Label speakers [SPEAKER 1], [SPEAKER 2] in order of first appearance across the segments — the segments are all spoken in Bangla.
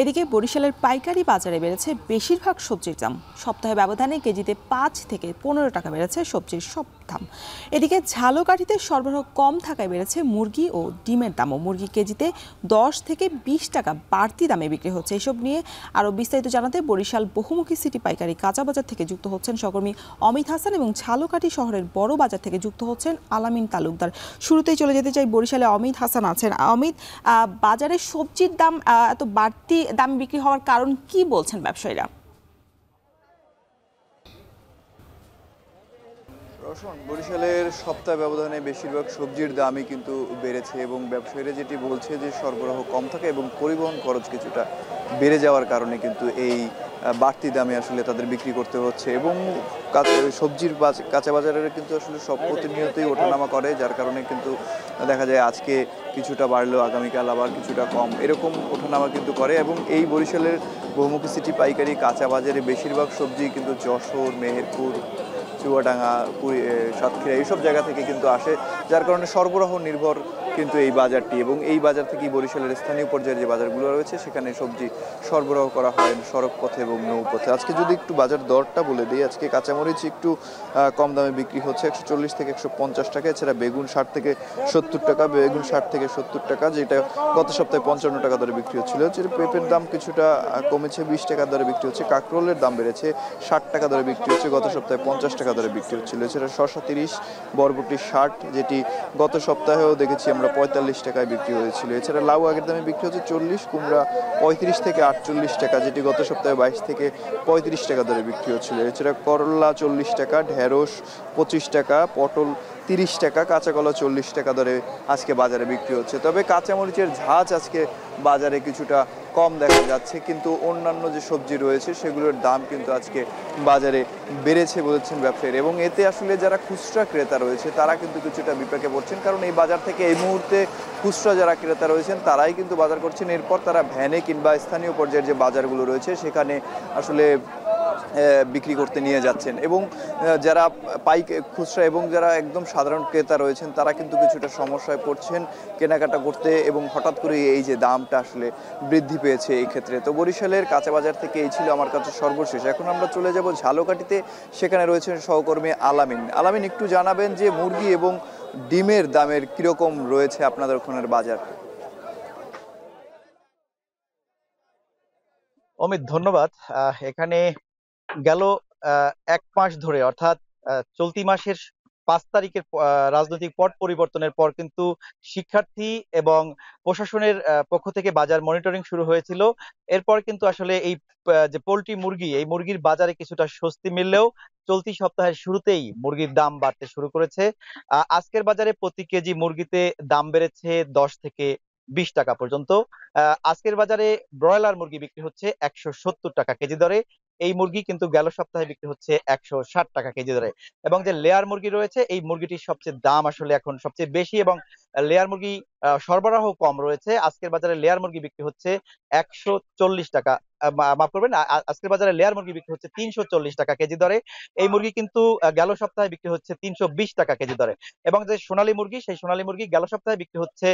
[SPEAKER 1] এদিকে বরিশালের পাইকারি বাজারে বেড়েছে বেশিরভাগ সবজির দাম। সপ্তাহে ব্যবধানে কেজিতে 5 থেকে 15 টাকা বেড়েছে সবজির সব দাম। এদিকে ঝালকাঠিতে সরবরাহ কম থাকায় বেড়েছে মুরগি ও ডিমের দামও। মুরগি কেজিতে 10 থেকে 20 টাকা বাড়তি দামে বিক্রি হচ্ছে। এসব নিয়ে আরও বিস্তারিত জানাতে বরিশাল বহুমুখী সিটি পাইকারি কাঁচা বাজার থেকে যুক্ত হচ্ছেন সহকর্মী অমিত হাসান এবং ঝালকাঠি শহরের বড় বাজার থেকে যুক্ত হচ্ছেন আলামিন তালুকদার। শুরুতেই চলে যেতে চাই, বরিশালে অমিত হাসান আছেন। অমিত, বাজারে সবজির দাম এত বাড়তি দাম বিক্রি হওয়ার কারণ কি বলছেন ব্যবসায়ীরা?
[SPEAKER 2] বরিশালের সপ্তাহ ব্যবধানে বেশিরভাগ সবজির দামই কিন্তু বেড়েছে এবং ব্যবসায়ীরা যেটি বলছে যে সরবরাহ কম থাকে এবং পরিবহন খরচ কিছুটা বেড়ে যাওয়ার কারণে কিন্তু এই বাড়তি দামে আসলে তাদের বিক্রি করতে হচ্ছে। এবং সবজির কাঁচা বাজারের কিন্তু আসলে সব প্রতিনিয়তই ওঠানামা করে, যার কারণে কিন্তু দেখা যায় আজকে কিছুটা বাড়লেও আগামীকাল আবার কিছুটা কম, এরকম ওঠানামা কিন্তু করে। এবং এই বরিশালের বহুমুখী সিটি পাইকারি কাঁচা বাজারে বেশিরভাগ সবজি কিন্তু যশোর, মেহেরপুর, চুয়াডাঙ্গা, সাতক্ষীরা এইসব জায়গা থেকে কিন্তু আসে, যার কারণে সরবরাহ নির্ভর কিন্তু এই বাজারটি। এবং এই বাজার থেকেই বরিশালের স্থানীয় পর্যায়ে যে বাজারগুলো রয়েছে সেখানে সবজি সরবরাহ করা হয় সড়ক পথে এবং নৌপথে। আজকে যদি একটু বাজার দরটা বলে দিই, আজকে কাঁচামরিচ একটু কম দামে বিক্রি হচ্ছে 140 থেকে 150 টাকা। এছাড়া বেগুন 60 থেকে 70 টাকা, বেগুন 60 থেকে 70 টাকা, যেটা গত সপ্তাহে 55 টাকা দরে বিক্রি হচ্ছিল। পেঁপের দাম কিছুটা কমেছে, 20 টাকা দরে বিক্রি হচ্ছে। কাঁকরোলের দাম বেড়েছে, 60 টাকা দরে বিক্রি হচ্ছে, গত সপ্তাহে 50 টাকা দরে বিক্রি হচ্ছিল। এছাড়া শসা 30, বরবটি 60, যেটি গত সপ্তাহেও দেখেছি আমরা 45 টাকায় বিক্রি হয়েছিল। এছাড়া লাউ আগের দামে বিক্রি হচ্ছে 40, কুমড়া 35 থেকে 48 টাকা, যেটি গত সপ্তাহে 22 থেকে 35 টাকা দরে বিক্রি হচ্ছিল। এছাড়া করলা 40 টাকা, ঢেঁড়স 25 টাকা, পটল 30 টাকা, কাঁচা কলা 40 টাকা দরে আজকে বাজারে বিক্রি হচ্ছে। তবে কাঁচামরিচের ঝাঁজ আজকে বাজারে কিছুটা কম দেখা যাচ্ছে, কিন্তু অন্যান্য যে সবজি রয়েছে সেগুলোর দাম কিন্তু আজকে বাজারে বেড়েছে বলেছেন ব্যবসায়ীরা। এবং এতে আসলে যারা খুচরা ক্রেতা রয়েছে তারা কিন্তু কিছুটা বিপাকে পড়ছেন, কারণ এই বাজার থেকে এই মুহূর্তে খুচরা যারা ক্রেতা রয়েছেন তারাই কিন্তু বাজার করছেন। এরপর তারা ভ্যানে কিংবা স্থানীয় পর্যায়ের যে বাজারগুলো রয়েছে সেখানে আসলে বিক্রি করতে নিয়ে যাচ্ছেন। এবং যারা খুচরা এবং যারা একদম সাধারণ ক্রেতা রয়েছেন তারা কিন্তু কিছুটা সমস্যায় পড়ছেন কেনাকাটা করতে, এবং হঠাৎ করে এই যে দামটা আসলে বৃদ্ধি পেয়েছে এই ক্ষেত্রে। তো বরিশালের কাঁচা বাজার থেকে এই ছিল আমার কাছে সর্বশেষ। এখন আমরা চলে যাব ঝালকাঠিতে, সেখানে রয়েছেন সহকর্মী আলামিন। আলামিন, একটু জানাবেন যে মুরগি এবং ডিমের দামের কিরকম রয়েছে আপনাদের ওখানের বাজার?
[SPEAKER 3] অমিত, ধন্যবাদ। এখানে গেল 1 মাস ধরে, অর্থাৎ চলতি মাসের 5 তারিখের রাজনৈতিক পট পরিবর্তনের পর কিন্তু শিক্ষার্থী এবং প্রশাসনের পক্ষ থেকে বাজার মনিটরিং শুরু হয়েছিল। এরপর কিন্তু আসলে এই যে পোল্ট্রি মুরগি, এই মুরগির বাজারে কিছুটা স্বস্তি মিললেও চলতি সপ্তাহের শুরুতেই মুরগির দাম বাড়তে শুরু করেছে। আজকের বাজারে প্রতি কেজি মুরগিতে দাম বেড়েছে 10 থেকে 20 টাকা পর্যন্ত। আজকের বাজারে ব্রয়লার মুরগি বিক্রি হচ্ছে 170 টাকা কেজি দরে। এই মুরগি কিন্তু গেল সপ্তাহে বিক্রি হচ্ছে 160 টাকা কেজি দরে। এবং যে লেয়ার মুরগি রয়েছে, এই মুরগিটির সবচেয়ে দাম আসলে এখন সবচেয়ে বেশি, এবং লেয়ার মুরগি সরবরাহ কম রয়েছে। আজকের বাজারে লেয়ার মুরগি বিক্রি হচ্ছে 140 টাকা, মাফ করবেন, আজকের বাজারে লেয়ার মুরগি বিক্রি হচ্ছে 340 টাকা কেজি দরে। এই মুরগি কিন্তু গেল সপ্তাহে বিক্রি হচ্ছে 320 টাকা কেজি দরে। এবং যে সোনালী মুরগি, সেই সোনালী মুরগি গেল সপ্তাহে বিক্রি হচ্ছে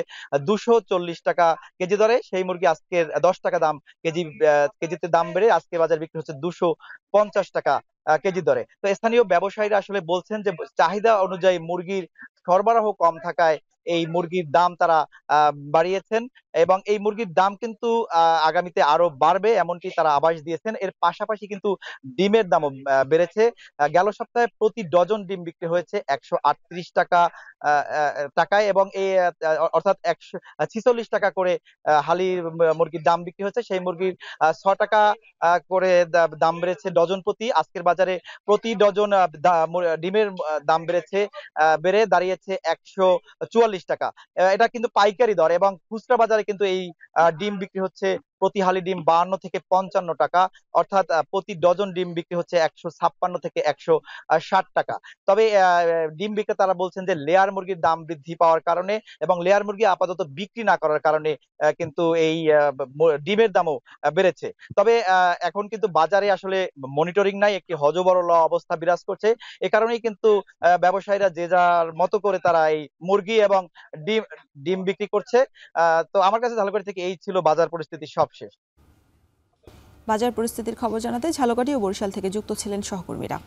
[SPEAKER 3] 240 টাকা কেজি দরে। সেই মুরগি আজকের 10 টাকা দাম কেজি, কেজিতে দাম বেড়ে আজকে বাজার বিক্রি হচ্ছে 250 টাকা কেজি দরে। তো স্থানীয় ব্যবসায়ীরা আসলে বলছেন যে চাহিদা অনুযায়ী মুরগির সরবরাহ কম থাকায় এই মুরগির দাম তারা বাড়িয়েছেন, এবং এই মুরগির দাম কিন্তু আগামীতে আরো বাড়বে এমনটি তারা আভাস দিয়েছেন। এর পাশাপাশি কিন্তু ডিমের দামও বেড়েছে। গেল সপ্তাহে প্রতি ডজন ডিম বিক্রি হয়েছে 138 টাকা টাকায়, এবং এই অর্থাৎ 146 টাকা করে হালি মুরগির দাম বিক্রি হচ্ছে। সেই মুরগির 6 টাকা করে দাম বেড়েছে ডজন প্রতি। আজকের বাজারে প্রতি ডজন ডিমের দাম বেড়ে দাঁড়িয়েছে 144 টাকা। এটা কিন্তু পাইকারি দর, এবং খুচরা বাজারে কিন্তু এই ডিম বিক্রি হচ্ছে প্রতি হালি ডিম 52 থেকে 55 টাকা, অর্থাৎ প্রতি ডজন ডিম বিক্রি হচ্ছে 156 থেকে 160 টাকা। তবে ডিম বিক্রেতারা বলছেন যে লেয়ার মুরগির দাম বৃদ্ধি পাওয়ার কারণে এবং লেয়ার মুরগি আপাতত বিক্রি না করার কারণে কিন্তু এই ডিমের দামও বেড়েছে। তবে এখন কিন্তু বাজারে আসলে মনিটরিং নাই, একটি হযবরল অবস্থা বিরাজ করছে। এ কারণেই কিন্তু ব্যবসায়ীরা যে যার মতো করে তারা এই মুরগি এবং ডিম ডিম বিক্রি করছে। তো আমার কাছে ঝালকাঠি থেকে এই ছিল বাজার পরিস্থিতি সবশেষ।
[SPEAKER 1] বাজার পরিস্থিতির খবর জানাতে ঝালকাঠি ও বরিশাল থেকে যুক্ত ছিলেন সহকর্মীরা।